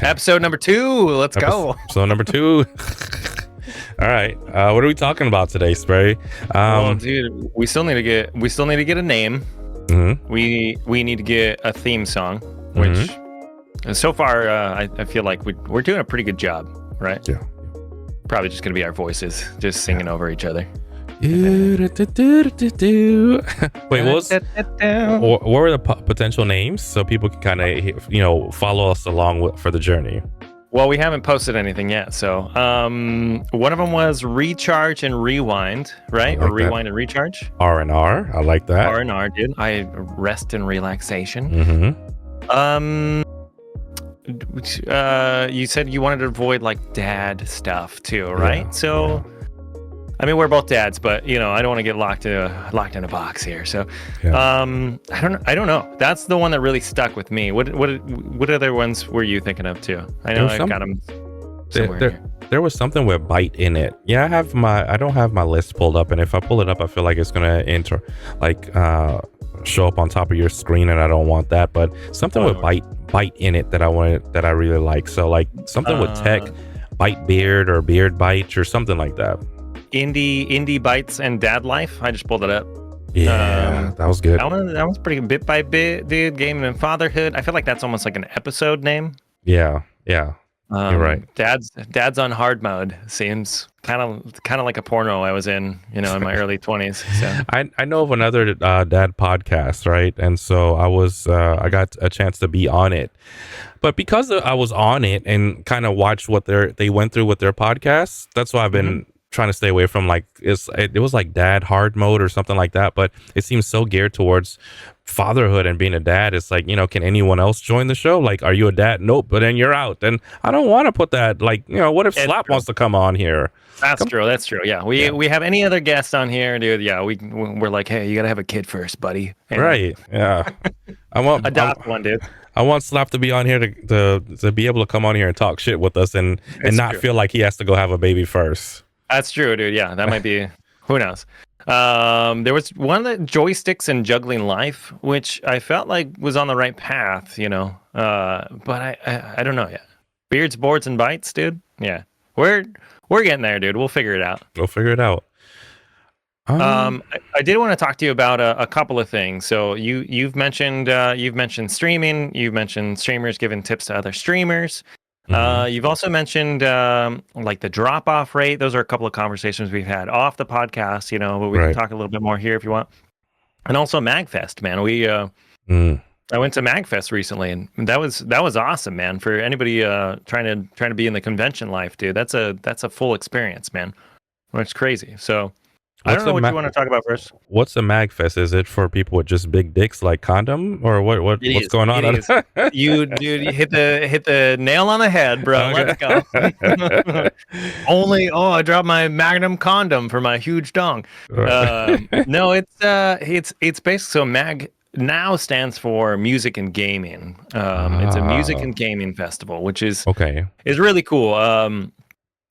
Okay. Episode number 2. Let's go. Episode number 2. All right. What are we talking about today, Spray? Well, dude, we still need to get a name. Mm-hmm. We need to get a theme song, which so far I feel like we're doing a pretty good job, right? Yeah. Probably just gonna be our voices just singing over each other. Wait, what were the potential names so people can kind of follow us along for the journey? Well, we haven't posted anything yet, so one of them was Recharge and Rewind, right? Like or Rewind and Recharge. R&R, I like that. R&R, dude. I rest and relaxation. You said you wanted to avoid like dad stuff too, right? I mean, we're both dads, but I don't want to get locked in a box here. So, I don't know. That's the one that really stuck with me. What other ones were you thinking of too? I know I've got them somewhere. There was something with bite in it. Yeah, I don't have my list pulled up, and if I pull it up, I feel like it's gonna show up on top of your screen, and I don't want that. But something with bite in it that I really like. So like something with tech, bite beard or beard bite or something like that. Indie bites and dad life. I just pulled it up. Yeah, that was good. That was pretty good. Bit by bit, dude. Gaming and fatherhood. I feel like that's almost like an episode name. Yeah. You're right. Dad's on hard mode seems kind of like a porno I was in in my early 20s. So I know of another dad podcast, right? And so I got a chance to be on it, but because I was on it and kind of watched what they went through with their podcasts, that's why I've been trying to stay away from it was like dad hard mode or something like that, but it seems so geared towards fatherhood and being a dad. It's like, can anyone else join the show? Like, are you a dad? Nope, but then you're out. And I don't want to put that, what if Slap wants to come on here? That's true. Yeah. We have any other guests on here, dude. Yeah, we're like, hey, you got to have a kid first, buddy. And right. Yeah. adopt one, dude. I want Slap to be on here to be able to come on here and talk shit with us and not feel like he has to go have a baby first. That's true, dude. Yeah, that might be. Who knows? There was one that joysticks and juggling life, which I felt like was on the right path, but I don't know yet. Beards, boards, and bites, dude. Yeah, we're getting there, dude. We'll figure it out. I did want to talk to you about a couple of things. So you've mentioned streaming. You've mentioned streamers giving tips to other streamers. You've also mentioned like the drop-off rate. Those are a couple of conversations we've had off the podcast, but we can talk a little bit more here if you want. And also MagFest, man. I went to MagFest recently, and that was awesome, man. For anybody trying to be in the convention life, dude, that's a full experience, man. It's crazy. So I don't know what you want to talk about first. What's a MagFest? Is it for people with just big dicks like Condom, or what's going on? You hit the nail on the head, bro. Okay. Let's go. I dropped my Magnum condom for my huge dong. No, it's basically, so Mag now stands for music and gaming. It's a music and gaming festival, which is really cool.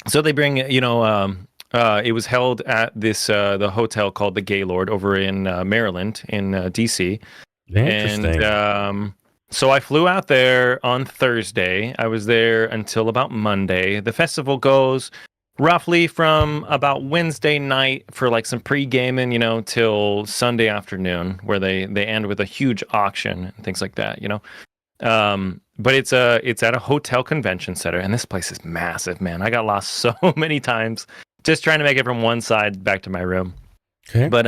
So they bring it was held at the hotel called the Gaylord over in Maryland, in DC. Interesting. And so I flew out there on Thursday. I was there until about Monday. The festival goes roughly from about Wednesday night for like some pre-gaming, till Sunday afternoon, where they end with a huge auction and things like that, But it's at a hotel convention center, and this place is massive, man. I got lost so many times just trying to make it from one side back to my room. Okay. But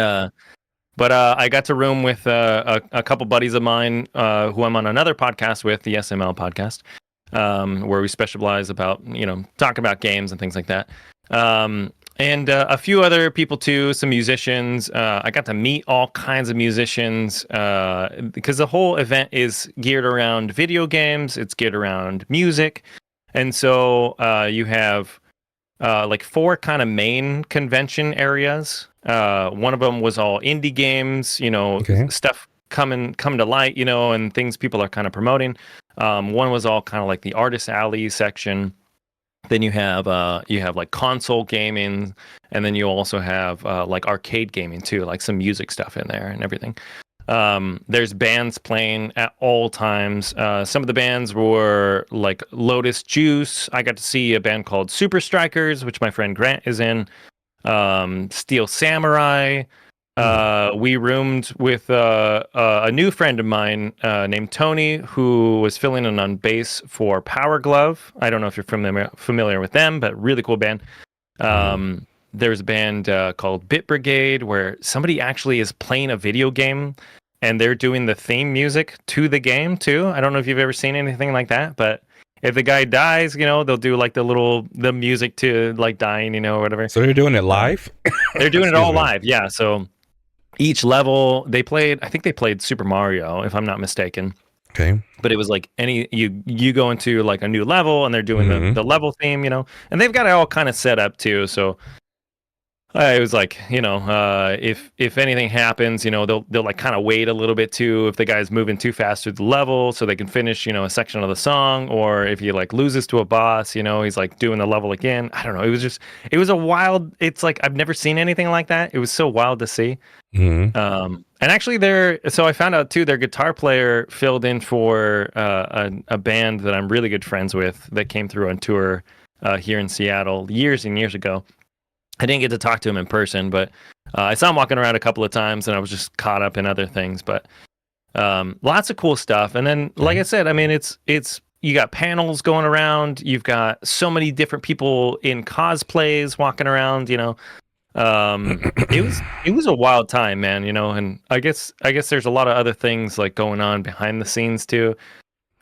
I got to room with a couple buddies of mine who I'm on another podcast with, the SML podcast, where we specialize about, talking about games and things like that. And a few other people too, some musicians. I got to meet all kinds of musicians because the whole event is geared around video games. It's geared around music. And so you have like 4 kind of main convention areas. One of them was all indie games, stuff coming to light, and things people are kind of promoting. One was all kind of like the artist alley section. Then you have like console gaming, and then you also have like arcade gaming too, like some music stuff in there and everything. There's bands playing at all times. Some of the bands were like Lotus Juice. I got to see a band called Super Strikers, which my friend Grant is in. Steel Samurai. We roomed with a new friend of mine named Tony, who was filling in on bass for Power Glove. I don't know if you're familiar with them, but really cool band. There's a band called Bit Brigade where somebody actually is playing a video game and they're doing the theme music to the game too. I don't know if you've ever seen anything like that, but if the guy dies, they'll do like the music to like dying, or whatever. So you're doing it live? They're doing it all me. live. Yeah. So each level I think they played Super Mario, if I'm not mistaken. Okay. But it was like you go into like a new level and they're doing the level theme, and they've got it all kind of set up too. So it was like, if anything happens, they'll like kind of wait a little bit too if the guy's moving too fast through the level so they can finish, a section of the song, or if he like loses to a boss, he's like doing the level again. I don't know. It was a wild. It's like I've never seen anything like that. It was so wild to see. And actually, so I found out too, their guitar player filled in for a band that I'm really good friends with that came through on tour here in Seattle years and years ago. I didn't get to talk to him in person, but I saw him walking around a couple of times, and I was just caught up in other things. But lots of cool stuff. And then, like I said, I mean, it's you got panels going around. You've got so many different people in cosplays walking around. It was a wild time, man. And I guess there's a lot of other things like going on behind the scenes too.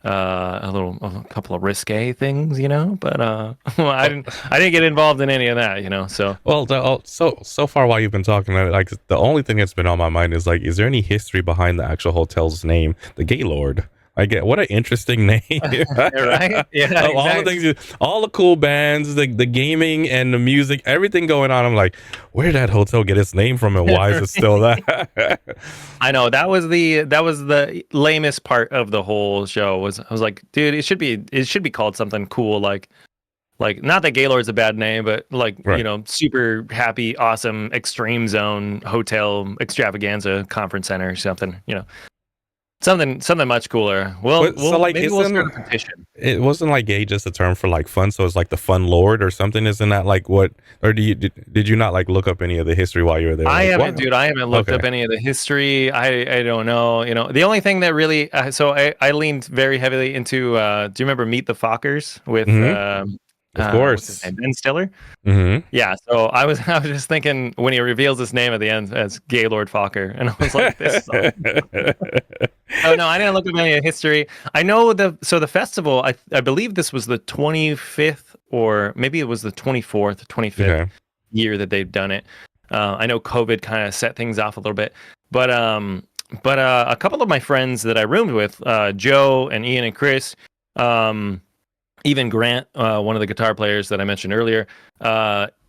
A couple of risque things, but well, I didn't get involved in any of that, so. Well, so far while you've been talking, like the only thing that's been on my mind is like, is there any history behind the actual hotel's name, the Gaylord? I get what an interesting name, right? Yeah, all the things, all the cool bands, the gaming and the music, everything going on. I'm like, where did that hotel get its name from, and why is it still that? I know that was the lamest part of the whole show. I was like, dude, it should be called something cool, like not that Gaylord's a bad name, but like right. Super happy, awesome, extreme zone hotel extravaganza conference center or something, Something much cooler. Well, So like, maybe we'll start a petition. It wasn't like gay just a term for like fun, so it's like the Fun Lord or something. Isn't that like what? Or did you not like look up any of the history while you were there? I like, haven't, dude. I haven't looked up any of the history. I don't know. The only thing that really so I leaned very heavily into. Do you remember Meet the Fockers with? Of course, what's his name? Ben Stiller. Mm-hmm. Yeah. So I was just thinking when he reveals his name at the end as Gaylord Fokker, and I was like, this. Oh no, I didn't look up any history. I know the festival. I believe this was the 25th, or maybe it was the 24th, 25th year that they've done it. I know COVID kind of set things off a little bit, but a couple of my friends that I roomed with, Joe and Ian and Chris, even Grant, one of the guitar players that I mentioned earlier,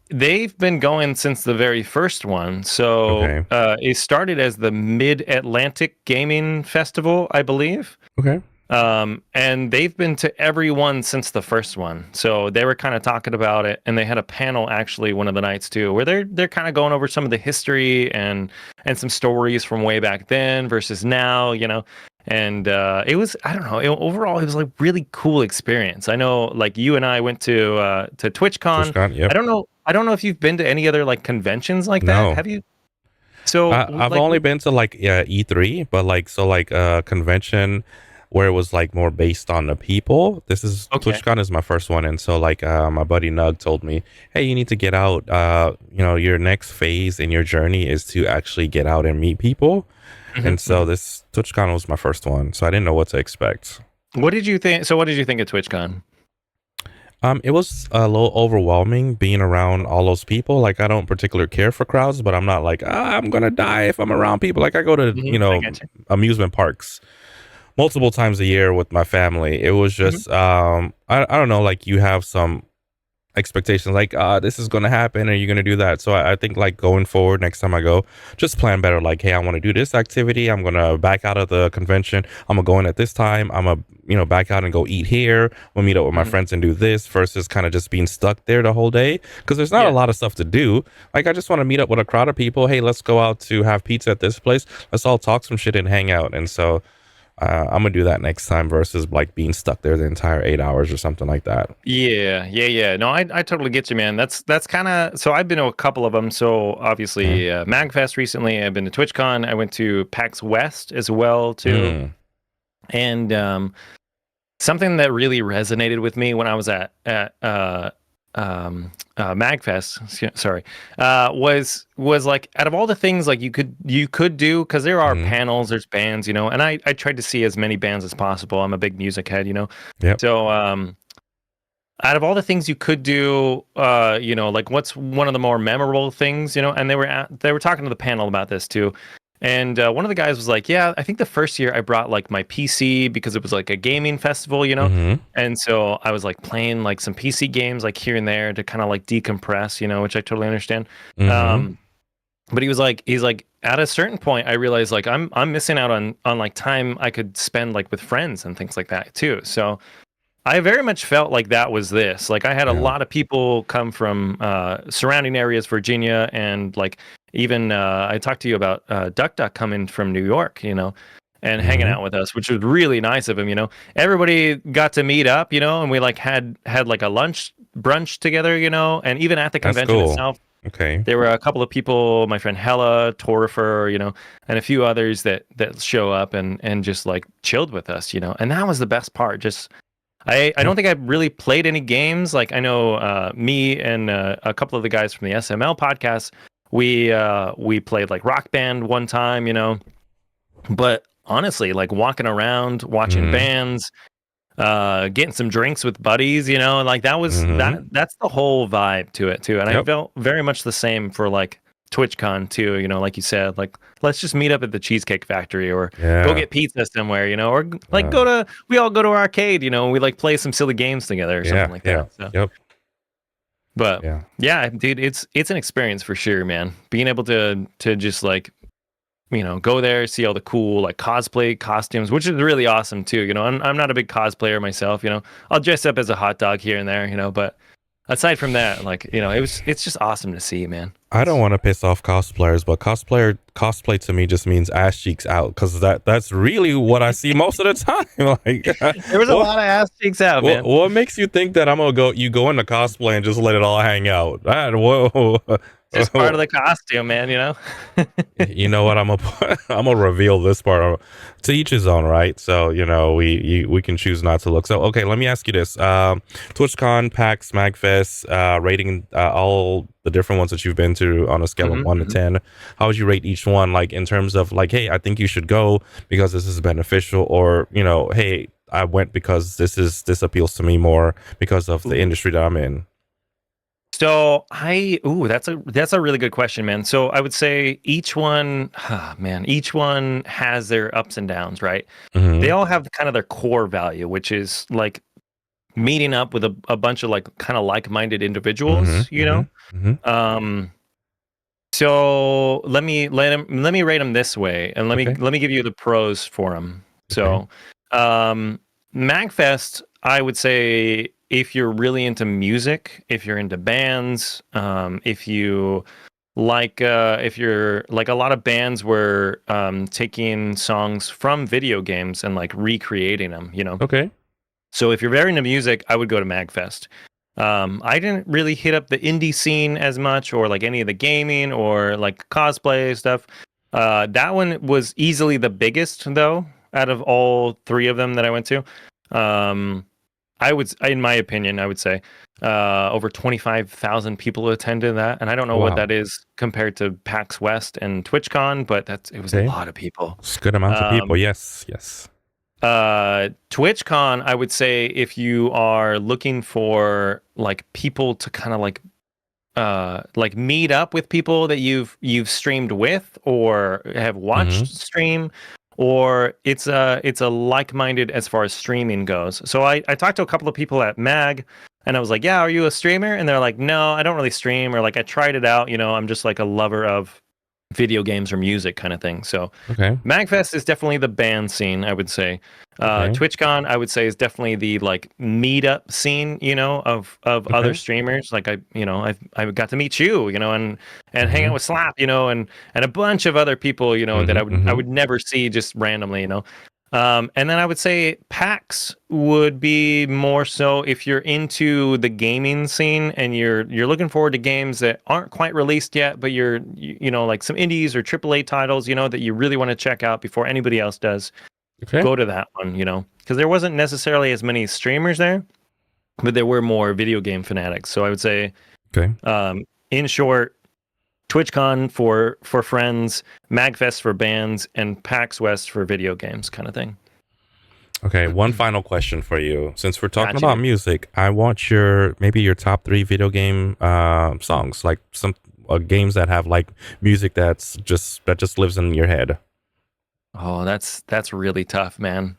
they've been going since the very first one. So it started as the Mid-Atlantic Gaming Festival, I believe. Okay. And they've been to every one since the first one. So they were kind of talking about it, and they had a panel actually one of the nights too, where they're kind of going over some of the history and some stories from way back then versus now, And it was, I don't know, overall it was like really cool experience. I know, like you and I went to TwitchCon. Yep. I don't know if you've been to any other like conventions like that. No. Have you? So I've only been to like E3, but like a convention where it was like more based on the people. This is TwitchCon is my first one, and so like my buddy Nug told me, hey, you need to get out. Your next phase in your journey is to actually get out and meet people. And so this TwitchCon was my first one, so I didn't know what to expect. What did you think? So what did you think of TwitchCon? It was a little overwhelming being around all those people. Like, I don't particularly care for crowds, but I'm not like, I'm gonna die if I'm around people. Like, I go to amusement parks multiple times a year with my family. It was just I don't know, like you have some expectations like this is going to happen and you're going to do that. So I think like going forward next time I go, just plan better. Like, hey, I want to do this activity, I'm going to back out of the convention, I'm going to go in at this time, I'm going to back out and go eat here, we'll meet up with my Mhm. friends and do this, versus kind of just being stuck there the whole day because there's not a Yeah. lot of stuff to do. Like, I just want to meet up with a crowd of people. Hey, let's go out to have pizza at this place, let's all talk some shit and hang out. And so I'm gonna do that next time versus like being stuck there the entire 8 hours or something like that. Yeah, yeah, yeah. No, I totally get you, man. That's kind of so I've been to a couple of them. So Mm. obviously Magfest recently. I've been to TwitchCon. I went to PAX West as well too. Mm. And something that really resonated with me when I was at Magfest, sorry, was like out of all the things like you could do because there are Mm. panels, there's bands, and I tried to see as many bands as possible. I'm a big music head. Yep. So out of all the things you could do, like what's one of the more memorable things, and they were talking to the panel about this too. And one of the guys was like, "Yeah, I think the first year I brought like my PC because it was like a gaming festival. Mm-hmm. And so I was like playing like some PC games like here and there to kind of like decompress, which I totally understand." Mm-hmm. Um, but he's like, at a certain point, I realized like I'm missing out on like time I could spend like with friends and things like that too. So I very much felt like that was this. Like I had a Yeah. lot of people come from surrounding areas, Virginia, and like even I talked to you about Duck Duck coming from New York, and hanging Mm-hmm. out with us, which was really nice of him. Everybody got to meet up, and we like had like a lunch brunch together, and even at the That's convention cool. itself, Okay. there were a couple of people, my friend Hella, Torifer, and a few others that show up and just like chilled with us, and that was the best part. Just I Yep. don't think I've really played any games. Like I know me and a couple of the guys from the SML podcast, we played like Rock Band one time, But honestly, like walking around, watching Mm-hmm. bands, getting some drinks with buddies, and like that was Mm-hmm. that's the whole vibe to it too. And I Yep. felt very much the same for like TwitchCon too, like you said, like let's just meet up at the Cheesecake Factory or go Yeah. get pizza somewhere, or like we all go to arcade, and we like play some silly games together or something Yeah. like Yeah. that. So Yep. but Yeah. yeah, dude, it's an experience for sure, man. Being able to just like go there, see all the cool like cosplay costumes, which is really awesome too. I'm not a big cosplayer myself. I'll dress up as a hot dog here and there. But aside from that, like it's just awesome to see, man. I don't It's want to piss off cosplayers, but cosplay to me just means ass cheeks out because that's really what I see most of the time. Like, there was a what lot of ass cheeks out, man. what makes you think that I'm gonna go? You go into cosplay and just let it all hang out? Whoa. Just part of the costume, man. You know what? I'm gonna reveal this part. To each his own, right? So we can choose not to look. So okay, let me ask you this: TwitchCon, PAX, Magfest, rating all the different ones that you've been to on a scale of hmm 1 to 10. How would you rate each one? Like in terms of like, hey, I think you should go because this is beneficial, or hey, I went because this appeals to me more because of the industry that I'm in. So that's a really good question, man. So I would say each one, man, each one has their ups and downs, right? They Mm-hmm. all have kind of their core value, which is like meeting up with a bunch of like kind of like-minded Mm-hmm. individuals, Mm-hmm. Mm-hmm. Um, so let me rate them this way, and let me Okay. let me give you the pros for them. Okay. So, Magfest, I would say if you're really into music, if you're into bands, if you're like a lot of bands were taking songs from video games and like recreating them. Okay. So if you're very into music, I would go to Magfest. I didn't really hit up the indie scene as much, or like any of the gaming or like cosplay stuff. That one was easily the biggest, though, out of all three of them that I went to. Um, in my opinion, I would say over 25,000 people attended that, and I don't know what Wow. that is compared to PAX West and TwitchCon, but it was a Okay. lot of people. It's good amounts of people. Um, Yes. Yes. TwitchCon, I would say if you are looking for like people to kind of like meet up with people that you've streamed with or have Mm-hmm. watched stream, or it's a like-minded as far as streaming goes. So I talked to a couple of people at Mag. And I was like, yeah, are you a streamer? And they're like, no, I don't really stream, or like I tried it out, I'm just like a lover of video games or music kind of thing. So Okay. Magfest is definitely the band scene, I would say. Okay. TwitchCon, I would say, is definitely the like meetup scene, of other Okay. streamers. Like I got to meet you, and hang out Mm-hmm. with Slap, and a bunch of other people, that I Mm-hmm. would I Mm-hmm. would never see just randomly. And then I would say PAX would be more so if you're into the gaming scene and you're looking forward to games that aren't quite released yet, but like some indies or AAA titles, that you really want to check out before anybody else does. Okay. Go to that one, because there wasn't necessarily as many streamers there, but there were more video game fanatics. So I would say, Okay. in short, TwitchCon for friends, MagFest for bands, and PAX West for video games, kind of thing. Okay. One final question for you. Since we're talking Gotcha, about dude. music, I want your top 3 video game songs, like some games that have like music that just lives in your head. Oh, that's really tough, man.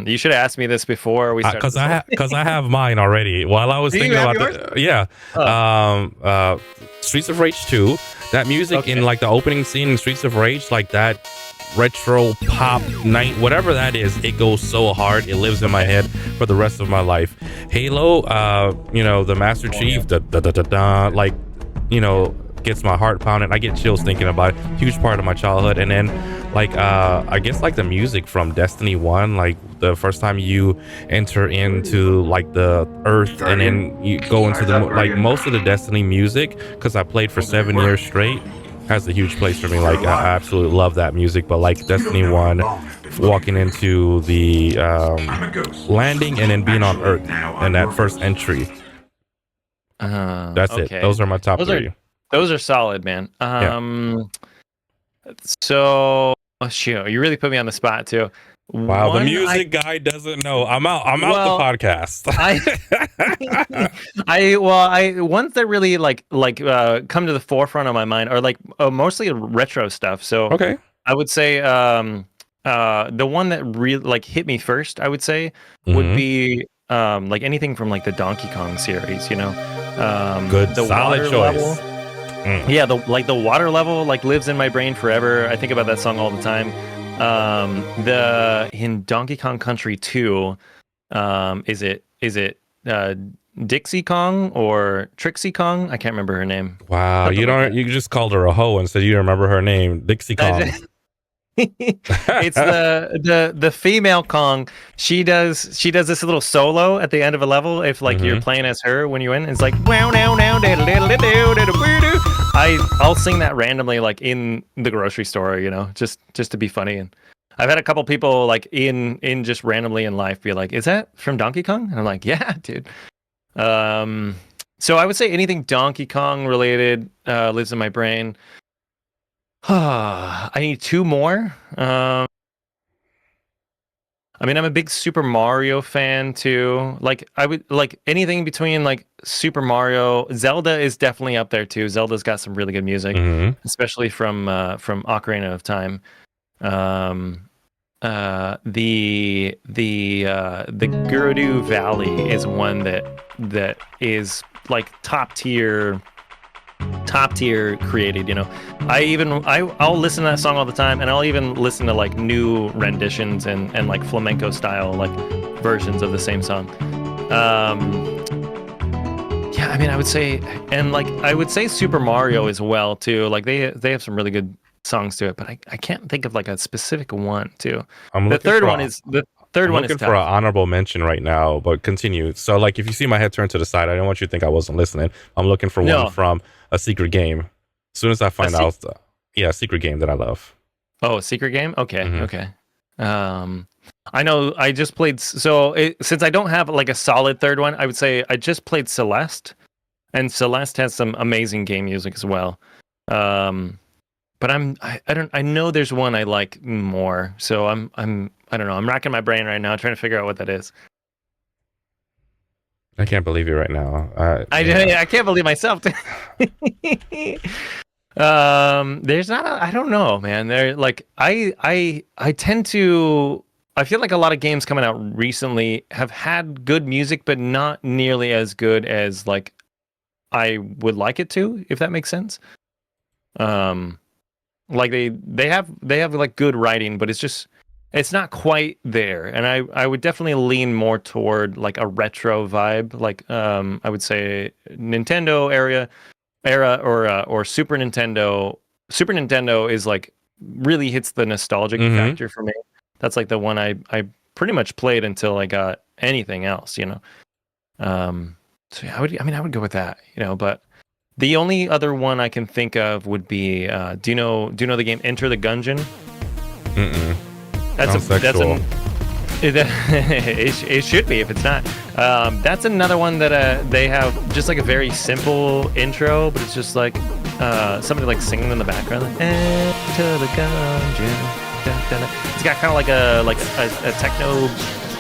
You should have asked me this before we started. Because I have mine already. While I was Do you thinking have about yours? yeah, Oh, Streets of Rage 2. That music in okay. like the opening scene in Streets of Rage, like that retro pop night, whatever that is, it goes so hard. It lives in my head for the rest of my life. Halo, the Master Chief, da da da da da, like, gets my heart pounding. I get chills thinking about it. Huge part of my childhood. And then like I guess like the music from Destiny 1, like the first time you enter into like the earth and then you go into the like most of the Destiny music, because I played for 7 years straight, has a huge place for me. Like I absolutely love that music. But like Destiny 1, walking into the landing and then being on earth and that first entry, that's it. Okay. Those are my top Those are 3. those are solid, man. Yeah. So shoot, you really put me on the spot too. Wow, the One, music guy doesn't know. I'm out the well, podcast. I I ones that really come to the forefront of my mind are like mostly retro stuff. So Okay. I would say the one that really like hit me first, I would say, would Hmm. be like anything from like the Donkey Kong series, Good, the solid water choice. level. Mm. Yeah, the water level like lives in my brain forever. I think about that song all the time. The in Donkey Kong Country 2, is it Dixie Kong or Trixie Kong? I can't remember her name. Wow, Something like that. you just called her a hoe and said you remember her name, Dixie Kong. It's the female Kong. She does this little solo at the end of a level if like you're Hmm. playing as her when you win. It's like wow now now I'll sing that randomly like in the grocery store, just to be funny. And I've had a couple people like in just randomly in life be like, "Is that from Donkey Kong?" And I'm like, "Yeah, dude." So I would say anything Donkey Kong related lives in my brain. I need 2 more. I mean, I'm a big Super Mario fan too. Like, I would like anything between like Super Mario, Zelda is definitely up there too. Zelda's got some really good music, Hmm. especially from Ocarina of Time. Um, the Gerudo Valley is one that is like top tier created. I'll listen to that song all the time, and I'll even listen to like new renditions and like flamenco style like versions of the same song. Yeah, I mean, I would say Super Mario as well too. Like they have some really good songs to it, but I can't think of like a specific one too. I'm The looking third for one a, is the third I'm one is looking for an tough. honorable mention right now, but continue. So like if you see my head turn to the side, I don't want you to think I wasn't listening. I'm looking for one No, from a secret game. As soon as I a find out, yeah, a secret game that I love. Oh, a secret game? Okay, Hmm. okay. I know I just played since I don't have like a solid third one, I would say I just played Celeste, and Celeste has some amazing game music as well. But I know there's one I like more. So I don't know. I'm racking my brain right now trying to figure out what that is. I can't believe you right now. I can't believe myself. There's not I don't know, man. There like I tend to I feel like a lot of games coming out recently have had good music, but not nearly as good as like I would like it to, if that makes sense. Um, like they have like good writing, but it's not quite there. And I would definitely lean more toward like a retro vibe, like I would say Nintendo era or Super Nintendo. Super Nintendo is like really hits the nostalgic Mm-hmm. factor for me. That's like the one I pretty much played until I got anything else, you know. So yeah, I would go with that, you know, but the only other one I can think of would be do you know the game Enter the Gungeon? Mm-mm. That's a Sounds that's sexual. an it should be if it's not. That's another one that they have just like a very simple intro, but it's just like somebody like singing in the background, like, Enter the Gungeon. Da, da, da. It's got kind of like a techno,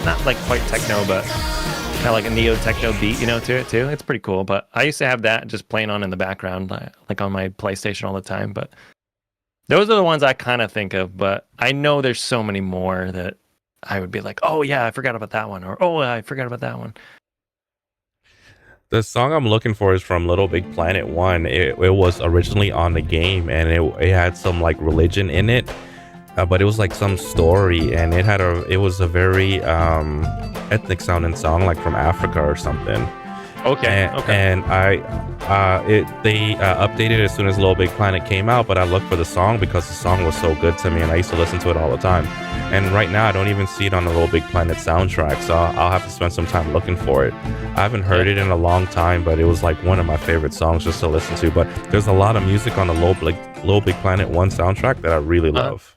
not like quite techno, but kind of like a neo techno beat, you know, to it too. It's pretty cool. But I used to have that just playing on in the background, like on my PlayStation all the time. But those are the ones I kind of think of. But I know there's so many more that I would be like, oh yeah, I forgot about that one, or oh, I forgot about that one. The song I'm looking for is from Little Big Planet 1. It was originally on the game, and it had some like religion in it, but it was like some story, and it was a very ethnic sounding song, like from Africa or something. Okay, and okay. and I it they updated it as soon as Little Big Planet came out, but I looked for the song because the song was so good to me, and I used to listen to it all the time. And right now, I don't even see it on the Little Big Planet soundtrack, so I'll have to spend some time looking for it. I haven't heard Yeah. it in a long time, but it was like one of my favorite songs just to listen to. But there's a lot of music on the Little Big Planet 1 soundtrack that I really Uh, love.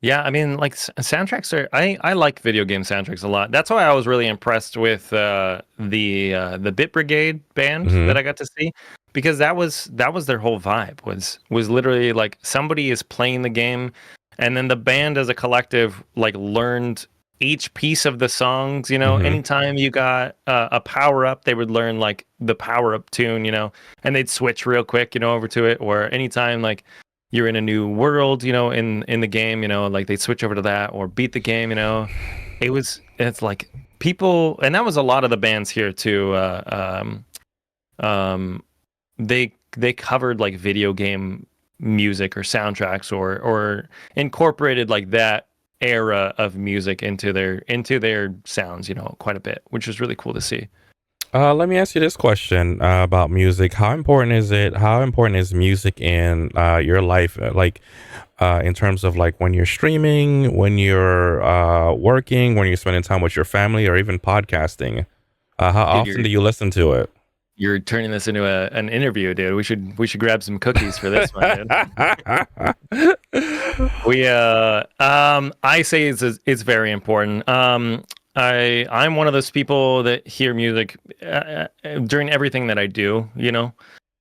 Yeah, I mean, like soundtracks are. I like video game soundtracks a lot. That's why I was really impressed with the Bit Brigade band Hmm. that I got to see, because that was their whole vibe was literally like somebody is playing the game, and then the band as a collective like learned each piece of the songs. You know, Hmm. anytime you got a power up, they would learn like the power up tune. You know, and they'd switch real quick. You know, over to it. Or anytime like you're in a new world, you know, in the game, you know, like they switch over to that or beat the game, you know. It's like people, and that was a lot of the bands here too. Um, they covered like video game music or soundtracks or incorporated like that era of music into their sounds, you know, quite a bit, which was really cool to see. Let me ask you this question about music. How important is it? How important is music in your life? Like, in terms of like when you're streaming, when you're working, when you're spending time with your family, or even podcasting. How Dude, often do you listen to it? you're turning this into an interview, dude. We should grab some cookies for this one, dude. I say it's very important. I'm one of those people that hear music during everything that I do, you know.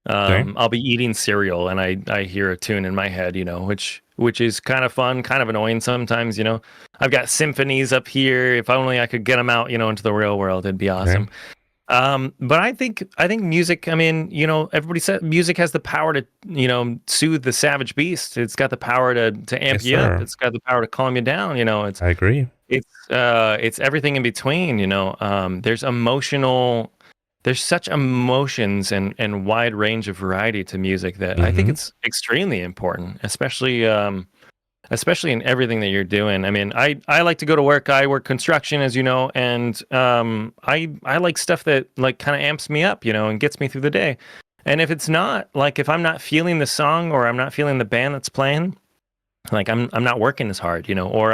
Okay. I'll be eating cereal and I hear a tune in my head, you know, which is kind of fun, kind of annoying sometimes, you know. I've got symphonies up here. If only I could get them out, you know, into the real world, it'd be Okay. awesome. But I think music, I mean, you know, everybody said music has the power to, you know, soothe the savage beast. It's got the power to amp Yes, you up. sir. It's got the power to calm you down, you know. I agree. It's everything in between, you know. There's such emotions and wide range of variety to music that I think Mm-hmm. it's extremely important, especially in everything that you're doing. I mean, I like to go to work. I work construction, as you know, and I like stuff that like kind of amps me up, you know, and gets me through the day. And if it's not like if I'm not feeling the song or I'm not feeling the band that's playing, like I'm not working as hard, you know, or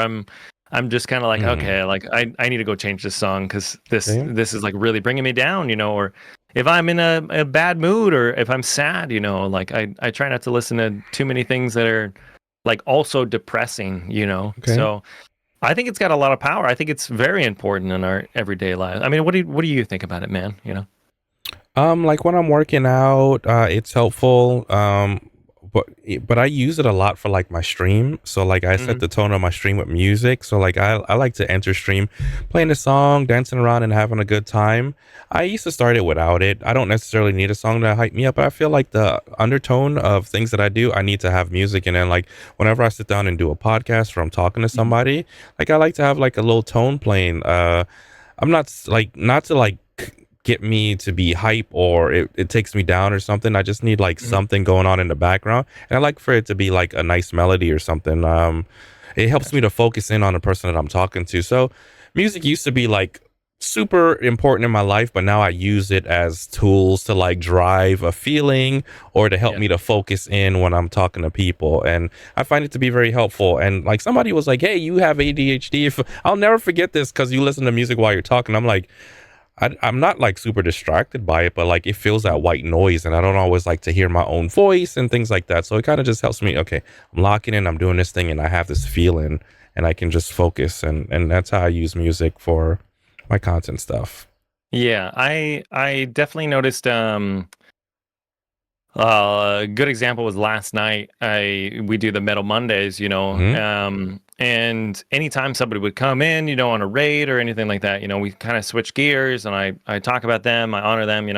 I'm just kind of like, Mm. okay, like I need to go change this song because this Okay. this is like really bringing me down, you know. Or if I'm in a bad mood or if I'm sad, you know, like I try not to listen to too many things that are like also depressing, you know. Okay. So I think it's got a lot of power. I think it's very important in our everyday lives. I mean, what do you think about it, man? You know? Like when I'm working out, it's helpful. but I use it a lot for like my stream. So like I set Mhm. the tone of my stream with music. So like I like to enter stream playing a song, dancing around and having a good time. I used to start it without it. I don't necessarily need a song to hype me up, but I feel like the undertone of things that I do, I need to have music. And then like whenever I sit down and do a podcast or I'm talking to Mhm. somebody, like I like to have like a little tone playing. I'm not like not to like get me to be hype or it takes me down or something. I just need like Mhm. something going on in the background. And I like for it to be like a nice melody or something. It helps me Gotcha. to focus in on the person that I'm talking to. So music used to be like super important in my life, but now I use it as tools to like drive a feeling or to help Yeah. me to focus in when I'm talking to people. And I find it to be very helpful. And like somebody was like, "Hey, you have ADHD." If I'll never forget this because you listen to music while you're talking. I'm like, I'm not like super distracted by it, but like it feels that Mhm. white noise, and I don't always like to hear my own voice and things like that. So it kind of just helps me. Okay, I'm locking in, I'm doing this thing, and I have this feeling, and I can just focus, and that's how I use music for my content stuff. Yeah, I definitely noticed. A good example was last night. I We do the Metal Mondays, Hmm. and anytime somebody would come in, on a raid or anything like that, we kind of switch gears, and I talk about them, I honor them,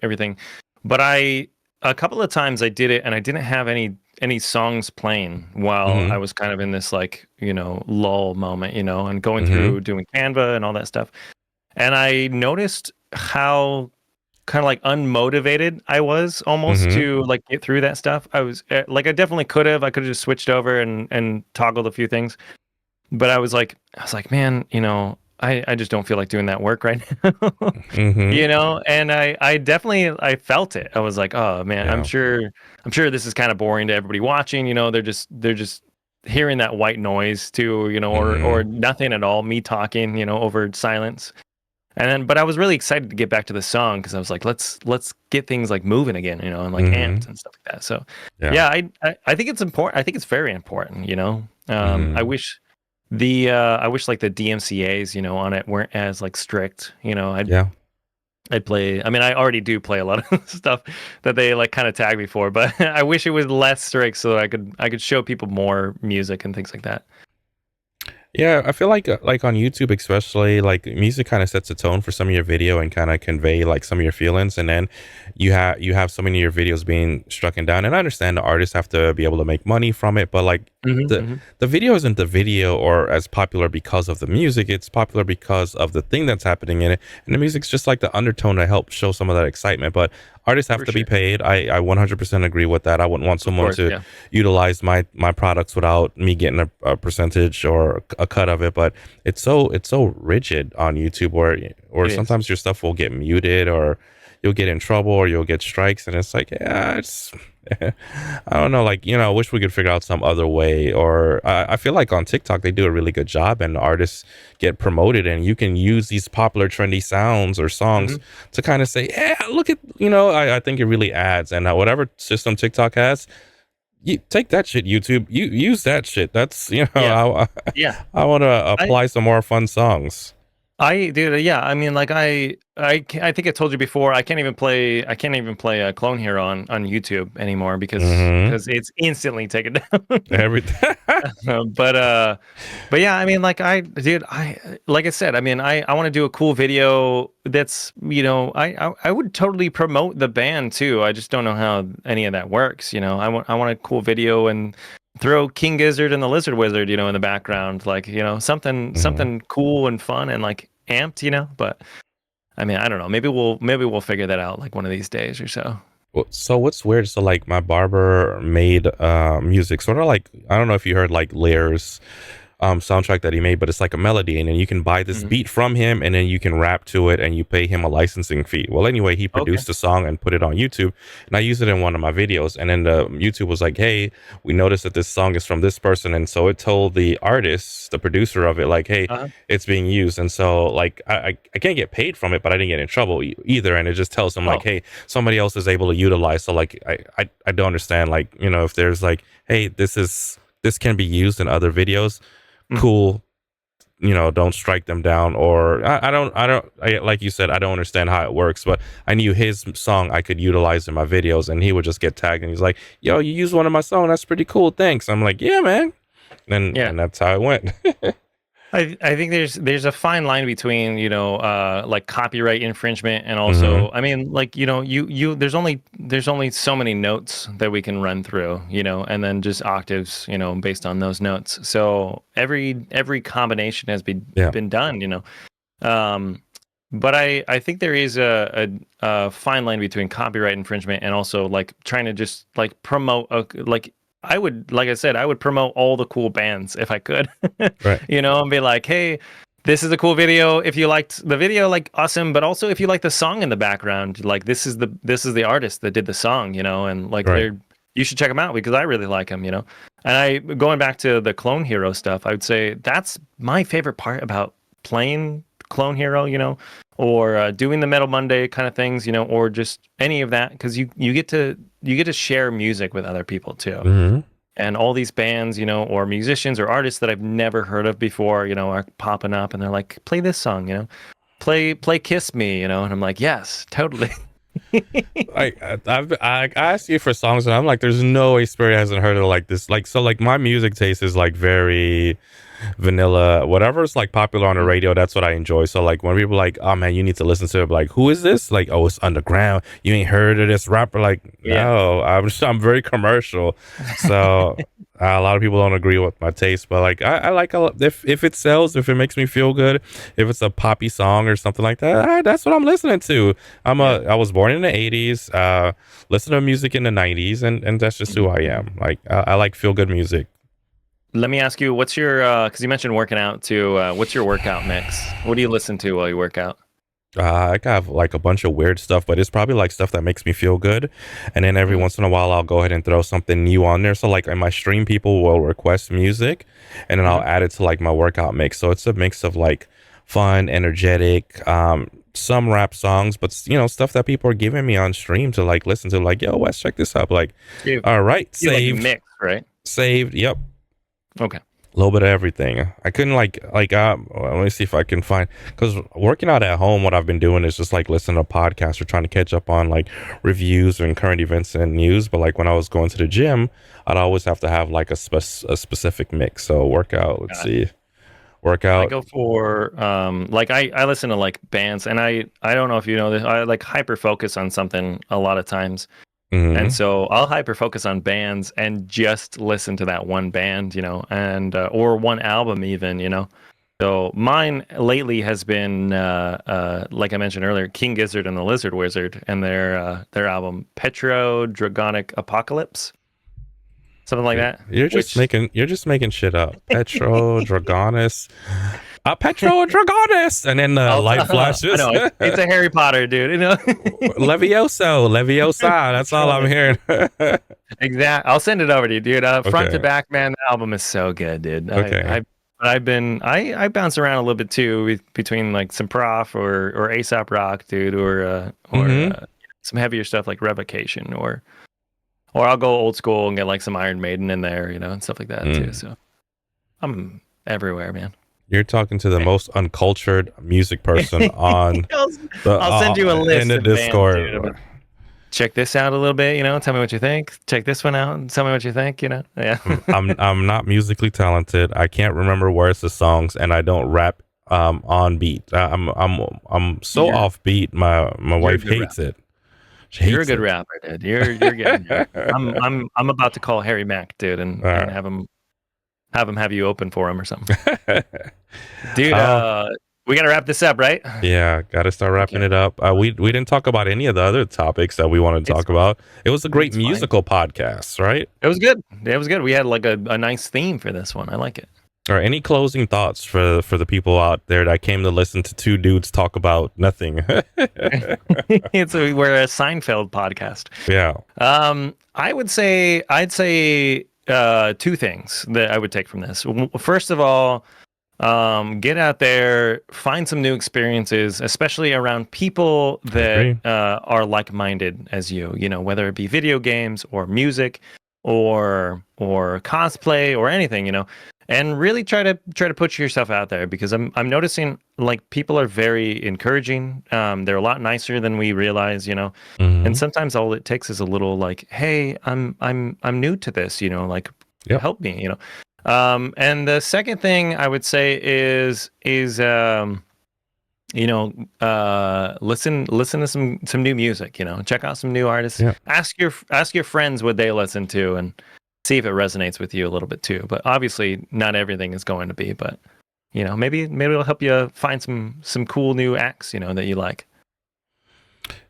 everything. But a couple of times I did it, and I didn't have any songs playing while I Hmm. was kind of in this like lull moment, and going Hmm. through doing Canva and all that stuff, and I noticed how kind of like unmotivated I was almost Hmm. to like get through that stuff. I was like, I definitely I could have just switched over and toggled a few things, but I was like, man, I just don't feel like doing that work right now, Hmm. and I definitely I felt it. I was like, oh man, Yeah. I'm sure this is kind of boring to everybody watching. They're just hearing that white noise too, or Hmm. nothing at all. Me talking, over silence. And then, but I was really excited to get back to the song because I was like, let's get things like moving again, and like amped Hmm. and stuff like that. So, Yeah. yeah, I think it's important. I think it's very important. I Hmm. wish I wish like the DMCA's on it weren't as like strict. Yeah. I'd play. I mean, I already do play a lot of stuff that they like kind of tag me for, but I wish it was less strict so that I could show people more music and things like that. Yeah, I feel like on YouTube especially, like music kind of sets a tone for some of your video and kind of convey like some of your feelings, and then you have so many of your videos being struck down. And I understand the artists have to be able to make money from it, but like Hmm. the Hmm. the video isn't the video or as popular because of the music. It's popular because of the thing that's happening in it, and the music's just like the undertone to help show some of that excitement. But artists have For to be sure. paid. I 100% agree with that. I wouldn't want Of someone course. to Yeah. utilize my products without me getting a percentage or a cut of it. But it's so rigid on YouTube, or It is. sometimes your stuff will get muted, or you'll get in trouble, or you'll get strikes, and it's like, yeah, it's I don't know, like, I wish we could figure out some other way. Or I feel like on TikTok they do a really good job, and artists get promoted, and you can use these popular trendy sounds or songs Hmm. to kind of say, yeah, look at, I think it really adds. And whatever system TikTok has, you take that shit, YouTube. You use that shit. That's Yeah. I, Yeah. I want to I apply some more fun songs. dude, yeah. I mean, like I think I told you before. I can't even play a Clone Hero on YouTube anymore Mm-hmm. because it's instantly taken down. Everything. But yeah. I mean, like dude, like I said. I mean, I want to do a cool video that's I would totally promote the band too. I just don't know how any of that works. I want a cool video and throw King Gizzard and the Lizard Wizard, in the background, like Hmm. something cool and fun and like amped, But I mean, I don't know. Maybe we'll figure that out like one of these days or so. Well, so what's weird? So like my barber made music, sort of like, I don't know if you heard like Lair's soundtrack that he made, but it's like a melody, and then you can buy this Mhm. beat from him, and then you can rap to it, and you pay him a licensing fee. Well, anyway, he Okay. produced the song and put it on YouTube, and I used it in one of my videos. And then the YouTube was like, "Hey, we noticed that this song is from this person," and so it told the artist, the producer of it, like, "Hey, Uh-huh. it's being used." And so like I can't get paid from it, but I didn't get in trouble either. And it just tells them like, Oh. "Hey, somebody else is able to utilize." So like I don't understand, like, if there's like, "Hey, this can be used in other videos." Mhm. Cool. don't strike them down. Or like you said, I don't understand how it works, but I knew his song I could utilize in my videos, and he would just get tagged and he's like, yo, you use one of my songs, that's pretty cool, thanks. I'm like, yeah, man. And that's how it went. I think there's a fine line between like copyright infringement and also I mean like you there's only so many notes that we can run through, and then just octaves, based on those notes. So every combination has been done. But I think there is a fine line between copyright infringement and also like trying to just like promote like I said, I would promote all the cool bands if I could, Right. and be like, hey, this is a cool video. If you liked the video, like awesome. But also if you like the song in the background, like this is the artist that did the song, and like Right. you should check them out because I really like them, And going back to the Clone Hero stuff, I would say that's my favorite part about playing Clone Hero, or doing the Metal Monday kind of things, or just any of that, because you get to share music with other people too. And all these bands, or musicians or artists that I've never heard of before, are popping up and they're like, play this song, play Kiss Me, and I'm like, yes, totally. I asked you for songs and I'm like, there's no way Spirit hasn't heard of like this. Like, so like my music taste is like very vanilla. Whatever's like popular on the radio, that's what I enjoy. So like when people are like, oh man, you need to listen to it, like, who is this? Like, oh, it's underground, you ain't heard of this rapper? Like, no, I'm very commercial. So a lot of people don't agree with my taste, but like I like if it sells, if it makes me feel good, if it's a poppy song or something like that, that's what I'm listening to. I was born in the 80s, listen to music in the 90s, and that's just who I am. Like I like feel good music. Let me ask you, what's your because you mentioned working out too, what's your workout mix? What do you listen to while you work out? I have like a bunch of weird stuff, but it's probably like stuff that makes me feel good. And then every once in a while, I'll go ahead and throw something new on there. So like in my stream, people will request music, and then I'll add it to like my workout mix. So it's a mix of like fun, energetic, some rap songs, but stuff that people are giving me on stream to like listen to. Like, yo, Wes, check this out. Like, all right, saved, like mix, right? Saved. Yep. Okay. A little bit of everything. I couldn't let me see if I can find, because working out at home, what I've been doing is just like listening to podcasts or trying to catch up on like reviews and current events and news. But like when I was going to the gym, I'd always have to have like a specific mix. So workout, workout. I go for like I listen to like bands, and I don't know if you know this, I like hyper focus on something a lot of times. And so I'll hyper focus on bands and just listen to that one band, and or one album even. So mine lately has been like I mentioned earlier, King Gizzard and the Lizard Wizard, and their album Petro Dragonic Apocalypse, something like that. You're just making shit up. Petro Dragonis. Petro Dragonis, and then the light flashes. I know, it's a Harry Potter, dude. Leviosa. That's all I'm hearing. Exactly. I'll send it over to you, dude. Front to back, man, the album is so good, dude. Okay. I bounce around a little bit too between like some prof or ASAP Rock, dude, or some heavier stuff like Revocation, or I'll go old school and get like some Iron Maiden in there, and stuff like that too. So I'm everywhere, man. You're talking to the most uncultured music person on I'll send you a list in the Discord. Bands, check this out a little bit, tell me what you think. Check this one out and tell me what you think, Yeah. I'm not musically talented. I can't remember words of songs, and I don't rap on beat. I'm so off beat. My wife hates it. You're a good rapper, dude. You're getting there. I'm about to call Harry Mack, dude, and have him have you open for him or something. Dude, we got to wrap this up, right? Yeah, got to start wrapping it up. We didn't talk about any of the other topics that we wanted to talk about. It was a great musical podcast, right? It was good. We had like a nice theme for this one. I like it. Or any closing thoughts for the people out there that came to listen to two dudes talk about nothing? We're a Seinfeld podcast. Yeah. I'd say two things that I would take from this. First of all, get out there, find some new experiences, especially around people that are like-minded as you, whether it be video games or music or cosplay or anything, and really try to put yourself out there, because I'm noticing like people are very encouraging. They're a lot nicer than we realize, and Hmm. sometimes all it takes is a little like, hey, I'm new to this, like Yep. help me, and the second thing I would say is listen to some new music, check out some new artists, Yep. ask your friends what they listen to, and see if it resonates with you a little bit too. But obviously not everything is going to be, but maybe it'll help you find some cool new acts, that you like.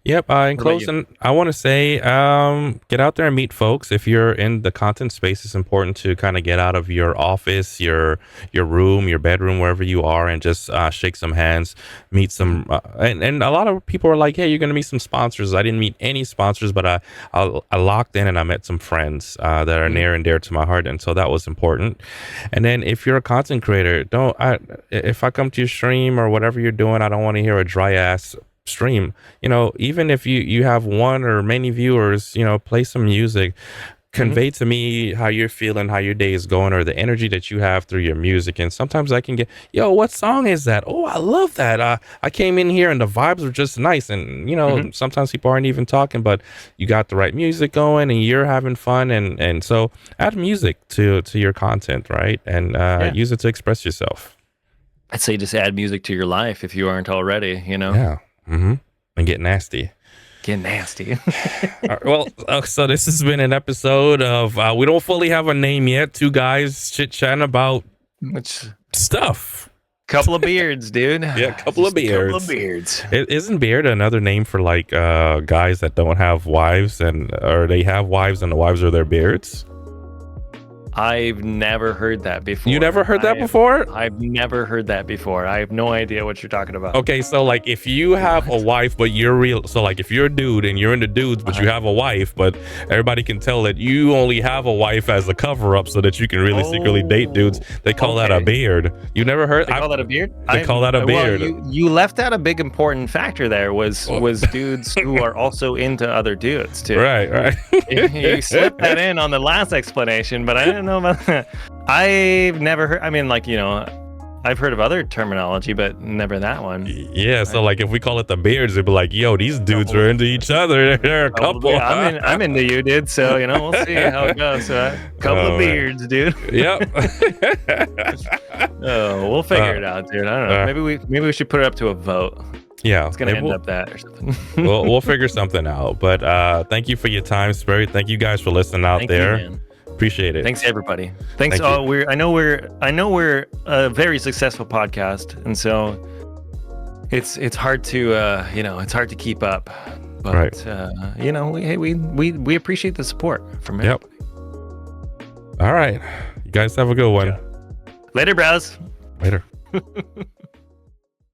Yep. In What about you? closing, I want to say, get out there and meet folks. If you're in the content space, it's important to kind of get out of your office, your room, your bedroom, wherever you are, and just shake some hands, meet Mhm. some. And a lot of people are like, "Hey, you're gonna meet some sponsors." I didn't meet any sponsors, but I locked in and I met some friends that are Mhm. near and dear to my heart, and so that was important. And then if you're a content creator, don't. If I come to your stream or whatever you're doing, I don't want to hear a dry ass stream. Even if you have one or many viewers, play some music, Mhm. convey to me how you're feeling, how your day is going, or the energy that you have through your music. And sometimes I can get, yo, what song is that? Oh, I love that. I came in here and the vibes were just nice. And Mhm. sometimes people aren't even talking, but you got the right music going and you're having fun. And so add music to your content, right? And Yeah. use it to express yourself. I'd say just add music to your life if you aren't already, Yeah. Mm-hmm. And get nasty. Get nasty. Well, so this has been an episode of we don't fully have a name yet. Two guys chit chatting about Which stuff. couple of beards, dude. Yeah, a couple of Just a couple of beards. beards. Isn't beard another name for like guys that don't have wives or they have wives and the wives are their beards? I've never heard that before. You never heard that before? I've never heard that before. I have no idea what you're talking about. Okay, so like if you have a wife but you're real, so like if you're a dude and you're into dudes but you have a wife, but everybody can tell that you only have a wife as a cover up so that you can really secretly date dudes, they call that a okay. beard. You never heard? They call that a beard? They call that a beard. Well, you left out a big important factor there was dudes who are also into other dudes too. Right. You slipped that in on the last explanation, but I didn't know about that. I've never heard. I mean, like, I've heard of other terminology, but never that one. Yeah, so like if we call it the beards, it'd be like, yo, these dudes are into each other. They're a couple. I'm into you, dude. So we'll see how it goes. Couple of beards, dude. Yep. Oh, we'll figure it out, dude. I don't know. Maybe we should put it up to a vote. Yeah, it's gonna end up that or something. we'll figure something out. But thank you for your time, Spirit. Thank you guys for listening out there. You, man. Appreciate it. Thanks everybody. Thanks. I know we're a very successful podcast, and so it's hard to it's hard to keep up. But right. We appreciate the support from everybody. Yep. All right. You guys have a good one. Yeah. Later, bros. Later.